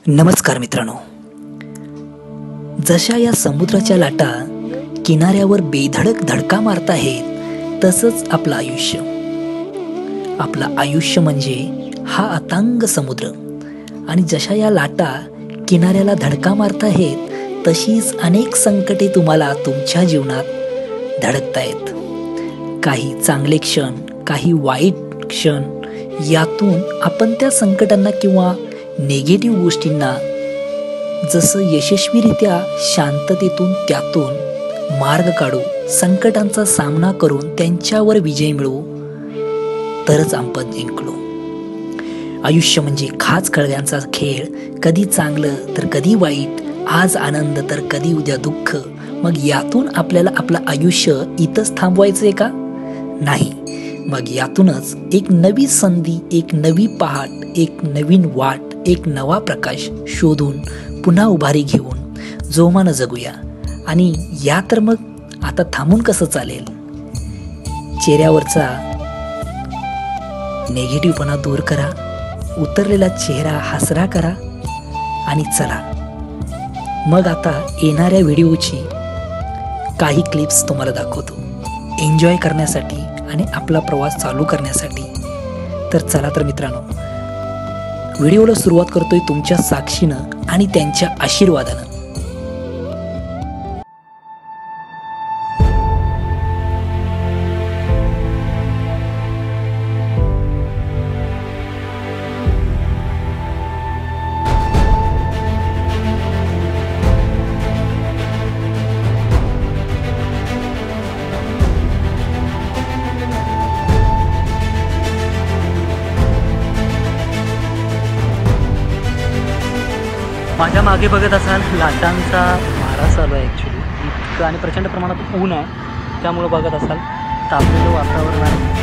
नमस्कार मित्रांनो, जशा या समुद्राच्या लाटा किनाऱ्यावर बेधडक धडका मारत आहेत, तसंच आपलं आयुष्य म्हणजे हा अथांग समुद्र. आणि जशा या लाटा किनाऱ्याला धडका मारत आहेत, तशीच अनेक संकटे तुम्हाला तुमच्या जीवनात धडकतायत. काही चांगले क्षण, काही वाईट क्षण, यातून आपण त्या संकटांना किंवा नेगेटिव्ह गोष्टींना जसं यशस्वीरित्या शांततेतून त्यातून मार्ग काढू, संकटांचा सामना करून त्यांच्यावर विजय मिळवू, तरच आपण जिंकलो. आयुष्य म्हणजे खाच खळग्यांचा खेळ, कधी चांगलं तर कधी वाईट, आज आनंद तर कधी उद्या दुःख. मग यातून आपल्याला आपलं आयुष्य इथंच थांबवायचंय का? नाही. मग यातूनच एक नवी संधी, एक नवी पहाट, एक नवीन वाट, एक नवा प्रकाश शोधून पुन्हा उभारी घेऊन जोमानं जगूया. आणि या तर मग आता थांबून कसं चालेल? चेहऱ्यावरचा नेगेटिव्हपणा दूर करा, उतरलेला चेहरा हसरा करा आणि चला. मग आता येणाऱ्या व्हिडिओची काही क्लिप्स तुम्हाला दाखवतो, एन्जॉय करण्यासाठी आणि आपला प्रवास चालू करण्यासाठी. तर चला तर मित्रांनो, व्हिडिओला सुरुवात करतोय तुमच्या साक्षीनं आणि त्यांच्या आशीर्वादानं. माझ्या मागे बघत असाल लाटांचा मारा चालू आहे. ॲक्च्युली इतकं आणि प्रचंड प्रमाणात ऊन आहे, त्यामुळं बघत असाल तापलेलं वातावरण आहे.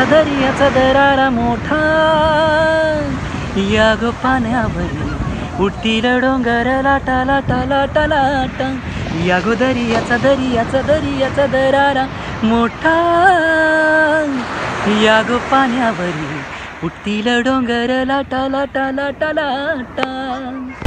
दर्याचा दरारा मोठा, या गो पाण्यावर उठतील डोंगर लाटा लाटा लाटा लाटा. या गो दर्याचा दरारा मोठा, या गो पाण्यावर उठतील डोंगर लाटा लाटा लाटा लाटा.